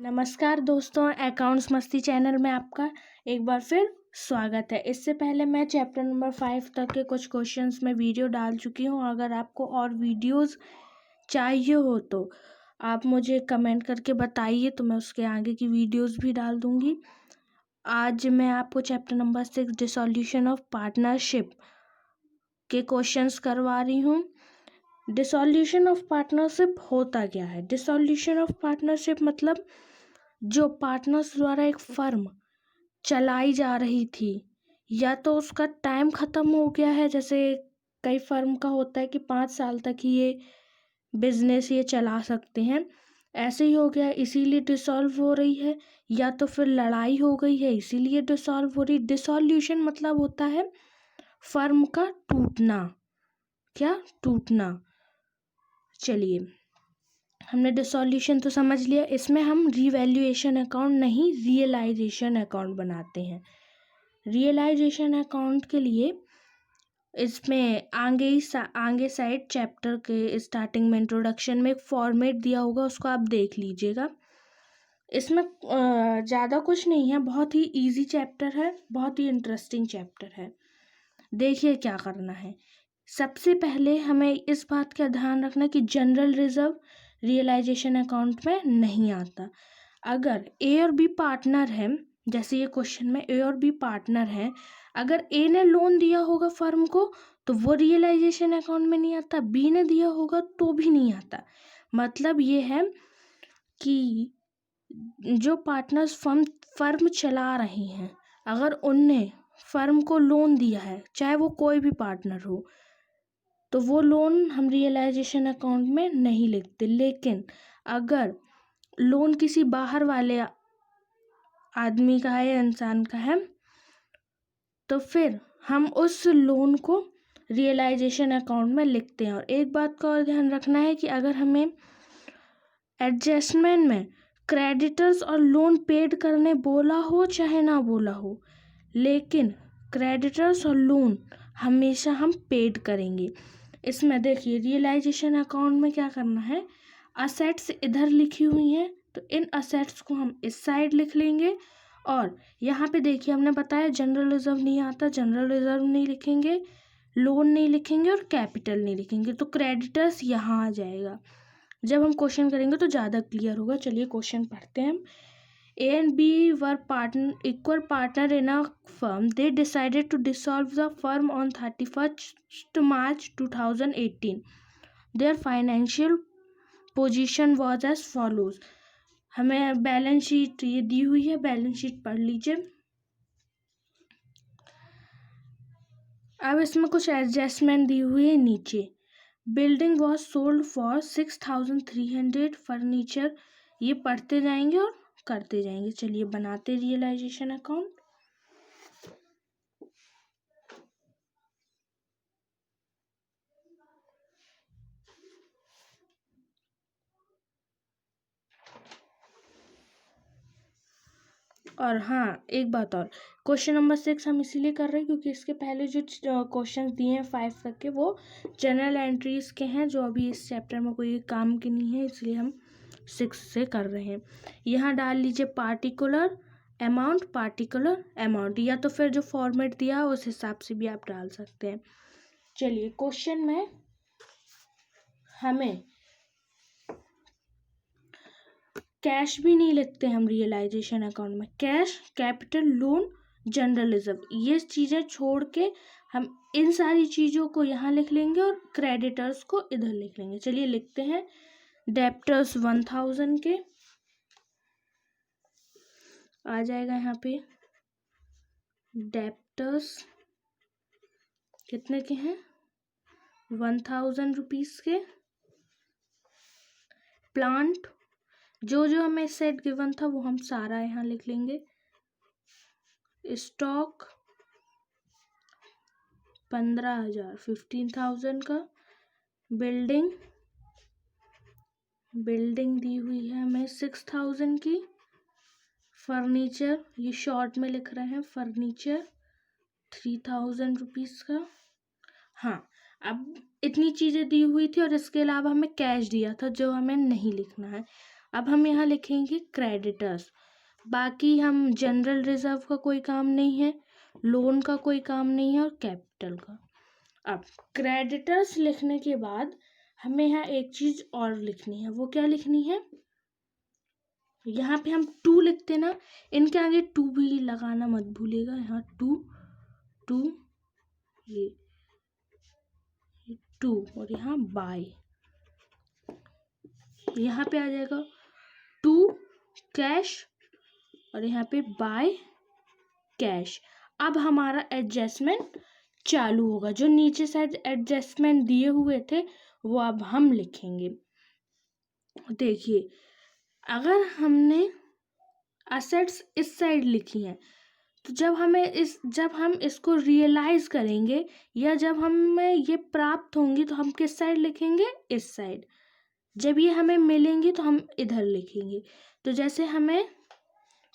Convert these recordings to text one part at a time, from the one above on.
नमस्कार दोस्तों, अकाउंट्स मस्ती चैनल में आपका एक बार फिर स्वागत है। इससे पहले मैं चैप्टर नंबर 5 तक के कुछ क्वेश्चंस में वीडियो डाल चुकी हूँ। अगर आपको और वीडियोस चाहिए हो तो आप मुझे कमेंट करके बताइए, तो मैं उसके आगे की वीडियोस भी डाल दूँगी। आज मैं आपको chapter number 6 dissolution of partnership के क्वेश्चंस करवा रही हूँ। डिसॉल्यूशन ऑफ पार्टनरशिप होता क्या है? डिसॉल्यूशन ऑफ पार्टनरशिप मतलब जो पार्टनर्स द्वारा एक फर्म चलाई जा रही थी या तो उसका टाइम ख़त्म हो गया है, जैसे कई फर्म का होता है कि 5 साल तक ही ये बिजनेस ये चला सकते हैं, ऐसे ही हो गया इसीलिए डिसॉल्व हो रही है, या तो फिर लड़ाई हो गई है इसीलिए डिसॉल्व हो रही। डिसॉल्यूशन मतलब होता है फर्म का टूटना। क्या? टूटना। चलिए, हमने डिसॉल्यूशन तो समझ लिया। इसमें हम रीवैल्यूएशन अकाउंट नहीं, रियलाइजेशन अकाउंट बनाते हैं। रियलाइजेशन अकाउंट के लिए इसमें आगे साइड चैप्टर के स्टार्टिंग में इंट्रोडक्शन में एक फॉर्मेट दिया होगा, उसको आप देख लीजिएगा। इसमें ज़्यादा कुछ नहीं है, बहुत ही इजी चैप्टर है, बहुत ही इंटरेस्टिंग चैप्टर है। देखिए क्या करना है। सबसे पहले हमें इस बात का ध्यान रखना कि जनरल रिजर्व रियलाइजेशन अकाउंट में नहीं आता। अगर ए और बी पार्टनर है, जैसे ये क्वेश्चन में ए और बी पार्टनर है, अगर ए ने लोन दिया होगा फर्म को तो वो रियलाइजेशन अकाउंट में नहीं आता, बी ने दिया होगा तो भी नहीं आता। मतलब ये है कि जो पार्टनर्स फर्म चला रही हैं, अगर उनने फर्म को लोन दिया है, चाहे वो कोई भी पार्टनर हो, तो वो लोन हम रियलाइजेशन अकाउंट में नहीं लिखते। लेकिन अगर लोन किसी बाहर वाले आदमी का है या इंसान का है, तो फिर हम उस लोन को रियलाइजेशन अकाउंट में लिखते हैं। और एक बात का और ध्यान रखना है कि अगर हमें एडजस्टमेंट में क्रेडिटर्स और लोन पेड करने बोला हो चाहे ना बोला हो, लेकिन क्रेडिटर्स और लोन हमेशा हम पेड करेंगे। इसमें देखिए रियलाइजेशन अकाउंट में क्या करना है, असेट्स इधर लिखी हुई हैं तो इन असेट्स को हम इस साइड लिख लेंगे। और यहाँ पे देखिए हमने बताया जनरल रिजर्व नहीं आता, जनरल रिजर्व नहीं लिखेंगे, लोन नहीं लिखेंगे और कैपिटल नहीं लिखेंगे, तो क्रेडिटर्स यहाँ आ जाएगा। जब हम क्वेश्चन करेंगे तो ज़्यादा क्लियर होगा। चलिए क्वेश्चन पढ़ते हैं हम। A and B were equal partner in a firm. They decided to dissolve the firm on 31st March 2018. Their financial position was as follows. हमें बैलेंस शीट ये दी हुई है, बैलेंस शीट पढ़ लीजिए। अब इसमें कुछ एडजस्टमेंट दी हुई है नीचे। Building was sold for 6300, furniture, ये पढ़ते जाएंगे और करते जाएंगे। चलिए बनाते रियलाइजेशन अकाउंट। और हाँ, एक बात और, क्वेश्चन नंबर 6 हम इसीलिए कर रहे हैं क्योंकि इसके पहले जो क्वेश्चन दिए हैं 5 तक के, वो जनरल एंट्रीज के हैं जो अभी इस चैप्टर में कोई काम के नहीं है, इसलिए हम 6 से कर रहे हैं। यहाँ डाल लीजिए पार्टिकुलर अमाउंट, या तो फिर जो फॉर्मेट दिया उस हिसाब से भी आप डाल सकते हैं। चलिए क्वेश्चन में हमें कैश भी नहीं लिखते हम रियलाइजेशन अकाउंट में, cash, capital, loan, general reserve, ये चीज़ें छोड़ के हम इन सारी चीज़ों को यहाँ लिख लेंगे और क्रेडिटर्स को इधर लिख लेंगे। चलिए लिखते हैं। डेप्टर्स 1000 के आ जाएगा, यहाँ पे डेप्टर्स कितने के हैं, 1000 रुपीज़ के। प्लांट, जो जो हमें सेट गिवन था वो हम सारा यहाँ लिख लेंगे। स्टॉक 15,000, 15,000 का। बिल्डिंग दी हुई है हमें 6,000 की। फर्नीचर, ये शॉर्ट में लिख रहे हैं, फर्नीचर 3,000 रुपीज़ का। हाँ, अब इतनी चीज़ें दी हुई थी और इसके अलावा हमें कैश दिया था जो हमें नहीं लिखना है। अब हम यहाँ लिखेंगे क्रेडिटर्स। बाकी हम जनरल रिजर्व का कोई काम नहीं है, लोन का कोई काम नहीं है और कैपिटल का। अब क्रेडिटर्स लिखने के बाद हमें यहाँ एक चीज और लिखनी है। वो क्या लिखनी है? यहाँ पे हम 2 लिखते ना, इनके आगे 2 भी लगाना मत भूलिएगा। यहाँ 2 ये 2 और यहाँ बाय, यहाँ पे आ जाएगा 2 कैश और यहाँ पे बाय कैश। अब हमारा एडजस्टमेंट चालू होगा। जो नीचे साइड एडजस्टमेंट दिए हुए थे वो अब हम लिखेंगे। देखिए, अगर हमने असेट्स इस साइड लिखी हैं तो जब हम इसको रियलाइज करेंगे या जब हमें ये प्राप्त होंगी तो हम किस साइड लिखेंगे? इस साइड। जब ये हमें मिलेंगी तो हम इधर लिखेंगे। तो जैसे हमें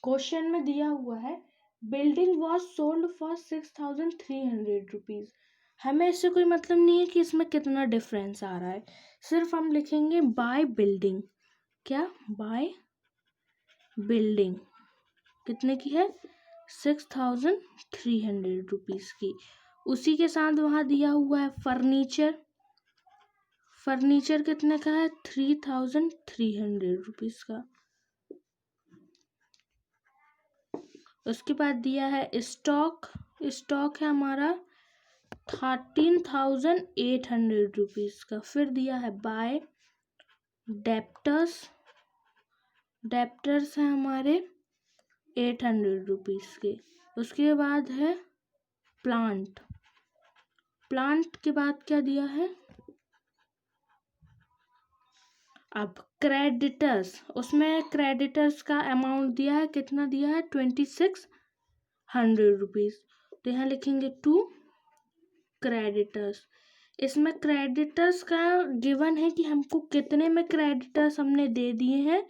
क्वेश्चन में दिया हुआ है building was sold for 6,300 rupees. हमें इससे कोई मतलब नहीं है कि इसमें कितना डिफरेंस आ रहा है, सिर्फ हम लिखेंगे बाय बिल्डिंग। क्या? बाय बिल्डिंग कितने की है? 6,300 रुपीज की। उसी के साथ वहाँ दिया हुआ है फर्नीचर। फर्नीचर कितने का है? 3,300 रुपीज का। उसके बाद दिया है स्टॉक। स्टॉक है हमारा 13,800 रुपीज का। फिर दिया है बाय डेप्टर्स। डेप्टर्स है हमारे 800 रुपीज के। उसके बाद है प्लांट। प्लांट के बाद क्या दिया है? अब क्रेडिटर्स, उसमें क्रेडिटर्स का अमाउंट दिया है, कितना दिया है? 2,600 रुपीज। तो यहाँ लिखेंगे 2 क्रेडिटर्स। इसमें क्रेडिटर्स का गिवन है कि हमको कितने में क्रेडिटर्स हमने दे दिए हैं,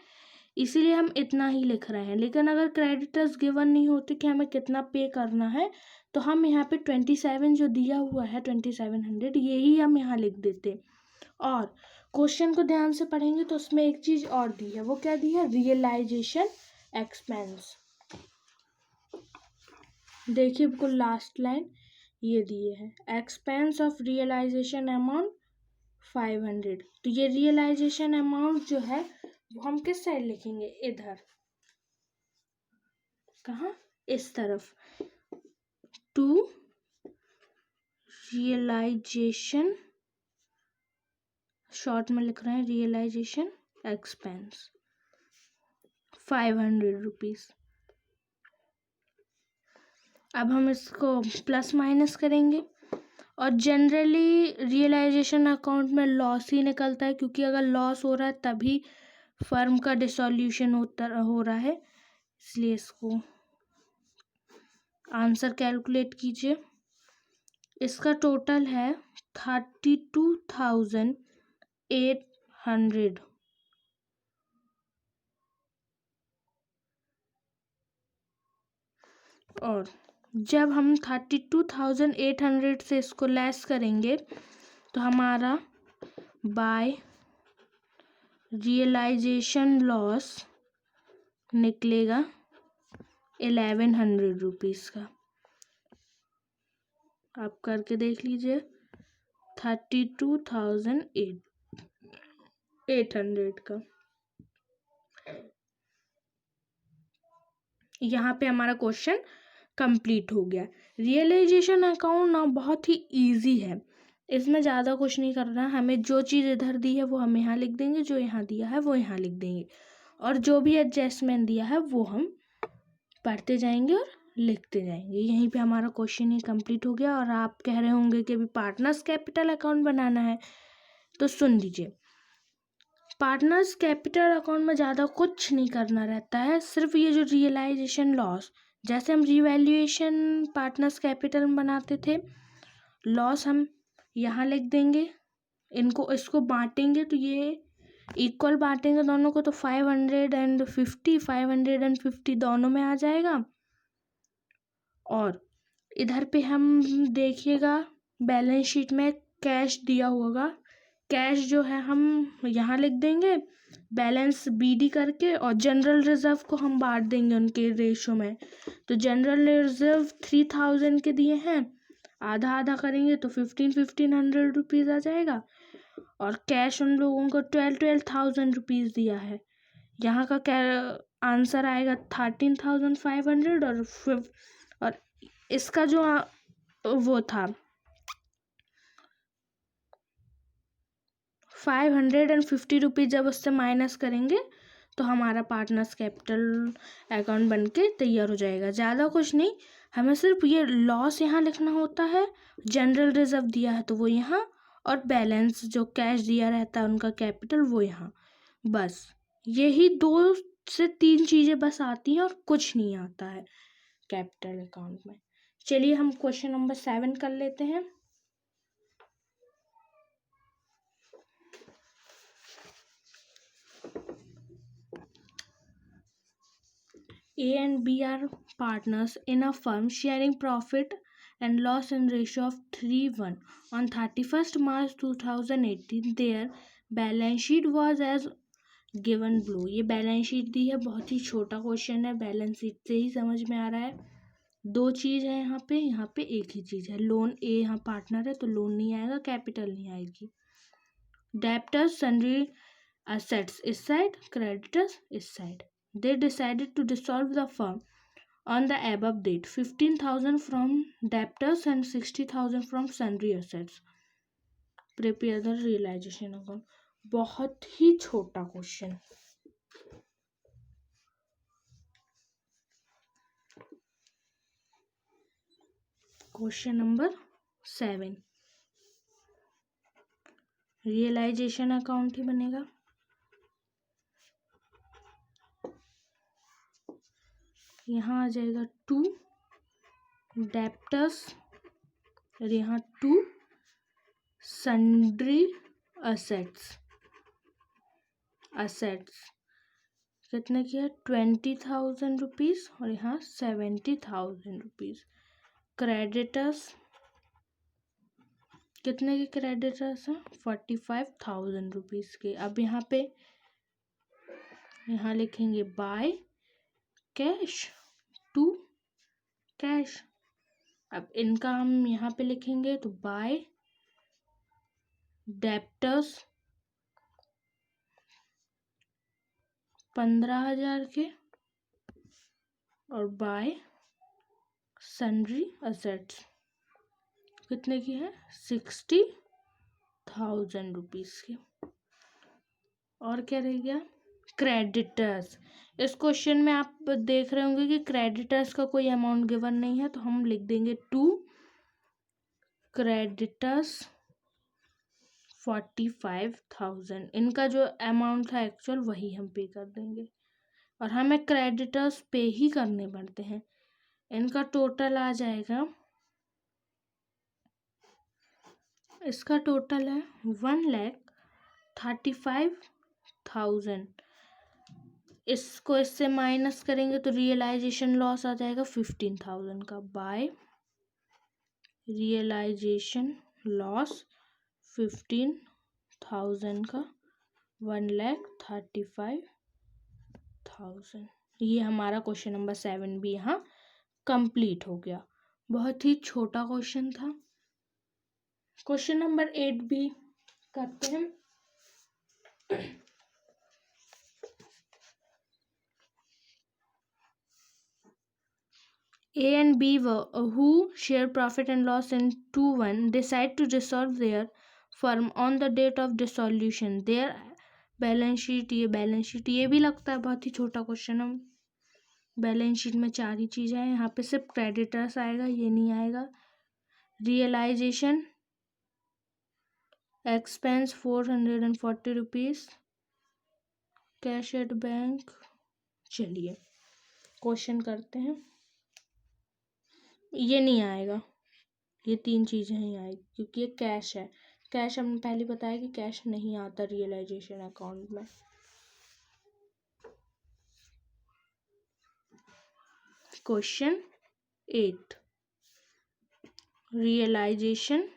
इसीलिए हम इतना ही लिख रहे हैं। लेकिन अगर क्रेडिटर्स गिवन नहीं होते कि हमें कितना पे करना है तो हम यहाँ पे 27 जो दिया हुआ है 2,700 यही हम यहाँ लिख देते। और क्वेश्चन को ध्यान से पढ़ेंगे तो उसमें एक चीज और दी है। वो क्या दी है? Realization expense. देखिए बिल्कुल लास्ट लाइन ये दिए है, एक्सपेंस ऑफ रियलाइजेशन अमाउंट 500। तो ये रियलाइजेशन अमाउंट जो है वो हम किस साइड लिखेंगे? इधर। कहाँ? इस तरफ। टू रियलाइजेशन, शॉर्ट में लिख रहे हैं रियलाइजेशन एक्सपेंस 500 रुपीज। अब हम इसको प्लस माइनस करेंगे और जनरली रियलाइजेशन अकाउंट में लॉस ही निकलता है, क्योंकि अगर लॉस हो रहा है तभी फर्म का डिसॉल्यूशन हो रहा है। इसलिए इसको आंसर कैलकुलेट कीजिए। इसका टोटल है 32,800। और जब हम 32,800 से इसको लेस करेंगे तो हमारा बाय रियलाइजेशन लॉस निकलेगा 1,100 रुपीज़ का। आप करके देख लीजिए। 32,800 का। यहाँ पे हमारा क्वेश्चन कंप्लीट हो गया। रियलाइजेशन अकाउंट ना बहुत ही इजी है, इसमें ज़्यादा कुछ नहीं करना है। हमें जो चीज़ इधर दी है वो हम यहाँ लिख देंगे, जो यहाँ दिया है वो यहाँ लिख देंगे, और जो भी एडजस्टमेंट दिया है वो हम पढ़ते जाएंगे और लिखते जाएंगे। यहीं पे हमारा क्वेश्चन ही कंप्लीट हो गया। और आप कह रहे होंगे कि अभी पार्टनर्स कैपिटल अकाउंट बनाना है, तो सुन लीजिए। पार्टनर्स कैपिटल अकाउंट में ज़्यादा कुछ नहीं करना रहता है, सिर्फ ये जो रियलाइजेशन लॉस, जैसे हम रिवैल्यूएशन पार्टनर्स कैपिटल में बनाते थे, लॉस हम यहाँ लिख देंगे, इसको बांटेंगे तो ये इक्वल बांटेंगे दोनों को, तो 550 दोनों में आ जाएगा। और इधर पे हम देखिएगा बैलेंस शीट में कैश दिया होगा, कैश जो है हम यहाँ लिख देंगे, बैलेंस बीडी करके, और जनरल रिजर्व को हम बांट देंगे उनके रेशो में। तो जनरल रिजर्व 3000 के दिए हैं, आधा आधा करेंगे तो 1500 रुपीज़ आ जाएगा। और कैश उन लोगों को 12,000 रुपीज़ दिया है। यहाँ का क्या आंसर आएगा? 13,500। और इसका जो वो था 550 रुपीज़, जब उससे माइनस करेंगे तो हमारा पार्टनर्स कैपिटल अकाउंट बन के तैयार हो जाएगा। ज़्यादा कुछ नहीं, हमें सिर्फ ये लॉस यहाँ लिखना होता है, जनरल रिजर्व दिया है तो वो यहाँ, और बैलेंस जो कैश दिया रहता है उनका कैपिटल वो यहाँ। बस यही 2 से 3 चीज़ें बस आती हैं और कुछ नहीं आता है कैपिटल अकाउंट में। चलिए हम क्वेश्चन नंबर 7 कर लेते हैं। A and B are partners in a firm sharing profit and loss in ratio of 3:1. On 31st March 2018, their balance sheet was as given below. ये बैलेंस शीट दी है, बहुत ही छोटा क्वेश्चन है, बैलेंस शीट से ही समझ में आ रहा है। 2 चीज़ है यहाँ पे एक ही चीज़ है। लोन ए यहाँ पार्टनर है तो लोन नहीं आएगा, कैपिटल नहीं आएगी। डेप्टर्स सन्ड्री assets इस साइड, creditors इस side. They decided to dissolve the firm on the above date. 15,000 from debtors and 60,000 from sundry assets. Prepare the realization account. बहुत ही छोटा question. Question number 7, realization account ही बनेगा। यहाँ आ जाएगा 2 डेप्टर्स और यहाँ 2 सन्ड्री असेट्स। कितने की है? 20,000 रुपीज़ और यहाँ 70,000 रुपीज़। क्रेडिटर्स कितने के क्रेडिटर्स हैं? 45,000 रुपीज़ के। अब यहाँ लिखेंगे बाय कैश टू कैश। अब इनका हम यहाँ पे लिखेंगे तो बाय डेप्टर्स 15,000 के और बाय सन्ड्री असेट्स कितने की है? 60,000 रुपीज़ की। और क्या रह गया? क्रेडिटर्स। इस क्वेश्चन में आप देख रहे होंगे कि क्रेडिटर्स का कोई अमाउंट गिवन नहीं है, तो हम लिख देंगे 2 क्रेडिटर्स 45,000। इनका जो अमाउंट था एक्चुअल वही हम पे कर देंगे, और हमें क्रेडिटर्स पे ही करने पड़ते हैं। इनका टोटल आ जाएगा, इसका टोटल है 1,35,000। इसको इससे माइनस करेंगे तो रियलाइजेशन लॉस आ जाएगा 15,000 का। बाय रियलाइजेशन लॉस 15,000 का 1,35,000। ये हमारा क्वेश्चन नंबर 7 भी यहाँ कंप्लीट हो गया। बहुत ही छोटा क्वेश्चन था। क्वेश्चन नंबर 8 भी करते हैं। A and B who share profit and loss in 2:1 decide to dissolve their firm on the date of dissolution. Their balance sheet, ये बैलेंस शीट ये भी लगता है बहुत ही छोटा क्वेश्चन है। बैलेंस शीट में 4 ही चीज़ें हैं, यहाँ पे सिर्फ क्रेडिटर्स आएगा, ये नहीं आएगा। Realization expense 440 rupees, cash at bank. चलिए क्वेश्चन करते हैं। ये नहीं आएगा, ये 3 चीज़ें ही आएगी क्योंकि ये कैश है। कैश हमने पहले बताया कि कैश नहीं आता रियलाइजेशन अकाउंट में। Question 8, realization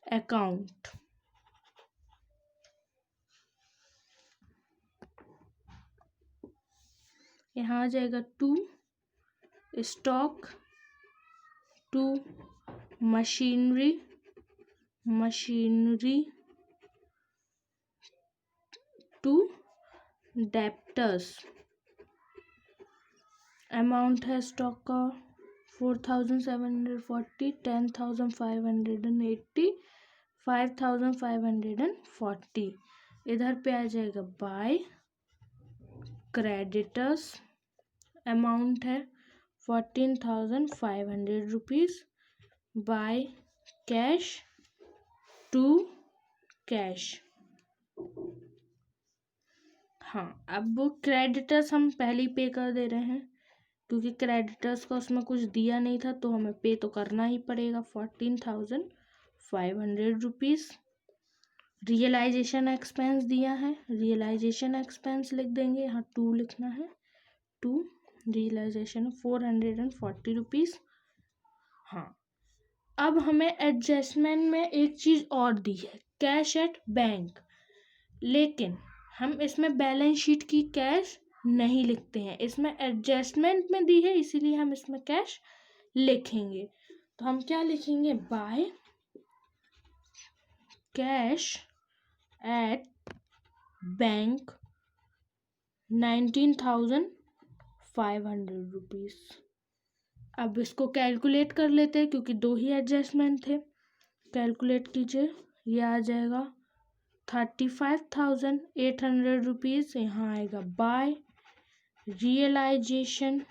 account. यहाँ आ जाएगा 2 स्टॉक, 2 मशीनरी, 2 डेप्टर्स। अमाउंट है स्टॉक का 4740, 10,580, 5,540। इधर पे आ जाएगा बाय क्रेडिटर्स। अमाउंट है 14,500 रुपीज़। By cash, 2 cash. हाँ, अब वो क्रेडिटर्स हम पहले ही पे कर दे रहे हैं क्योंकि क्रेडिटर्स का उसमें कुछ दिया नहीं था, तो हमें पे तो करना ही पड़ेगा 14,500 रुपीज़। रियलाइजेशन एक्सपेंस दिया है, रियलाइजेशन एक्सपेंस लिख देंगे, यहाँ 2 लिखना है, 2 रियलाइजेशन 440 रुपीज़। हाँ, अब हमें एडजस्टमेंट में एक चीज़ और दी है, कैश एट बैंक, लेकिन हम इसमें बैलेंस शीट की कैश नहीं लिखते हैं, इसमें एडजस्टमेंट में दी है इसीलिए हम इसमें कैश लिखेंगे। तो हम क्या लिखेंगे, by cash at bank 19,500 rupees. अब इसको कैलकुलेट कर लेते हैं क्योंकि 2 ही एडजस्टमेंट थे। कैलकुलेट कीजिए, ये आ जाएगा 35,800 रुपीज़। यहाँ आएगा बाय रियलाइजेशन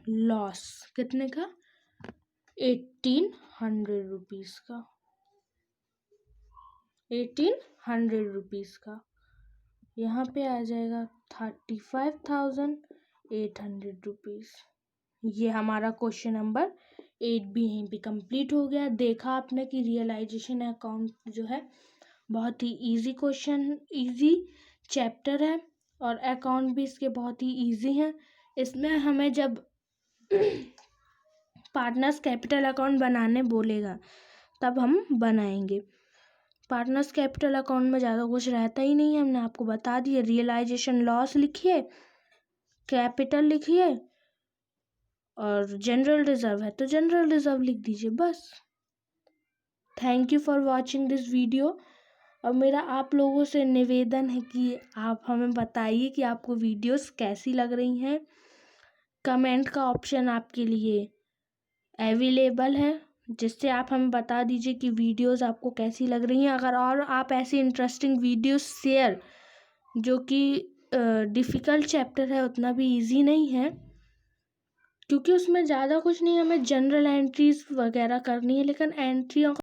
लॉस कितने का, 1,800 रुपीज़ का, 1,800 रुपीज़ का। यहाँ पे आ जाएगा 35,800 रुपीज़। ये हमारा क्वेश्चन नंबर 8 भी यहीं पे कंप्लीट हो गया। देखा आपने कि रियलाइजेशन अकाउंट जो है बहुत ही इजी क्वेश्चन, इजी चैप्टर है और अकाउंट भी इसके बहुत ही इजी हैं। इसमें हमें जब पार्टनर्स कैपिटल अकाउंट बनाने बोलेगा तब हम बनाएंगे। पार्टनर्स कैपिटल अकाउंट में ज़्यादा कुछ रहता ही नहीं है, हमने आपको बता दिया। रियलाइजेशन लॉस लिखिए, कैपिटल लिखिए और जनरल रिजर्व है तो जनरल रिजर्व लिख दीजिए, बस। Thank you for watching this video. और मेरा आप लोगों से निवेदन है कि आप हमें बताइए कि आपको वीडियोस कैसी लग रही हैं। कमेंट का ऑप्शन आपके लिए अवेलेबल है, जिससे आप हमें बता दीजिए कि वीडियोस आपको कैसी लग रही हैं। अगर और आप ऐसी इंटरेस्टिंग वीडियोस शेयर, जो कि डिफ़िकल्ट चैप्टर है, उतना भी इजी नहीं है क्योंकि उसमें ज़्यादा कुछ नहीं, हमें जनरल एंट्रीज वगैरह करनी है, लेकिन एंट्रियों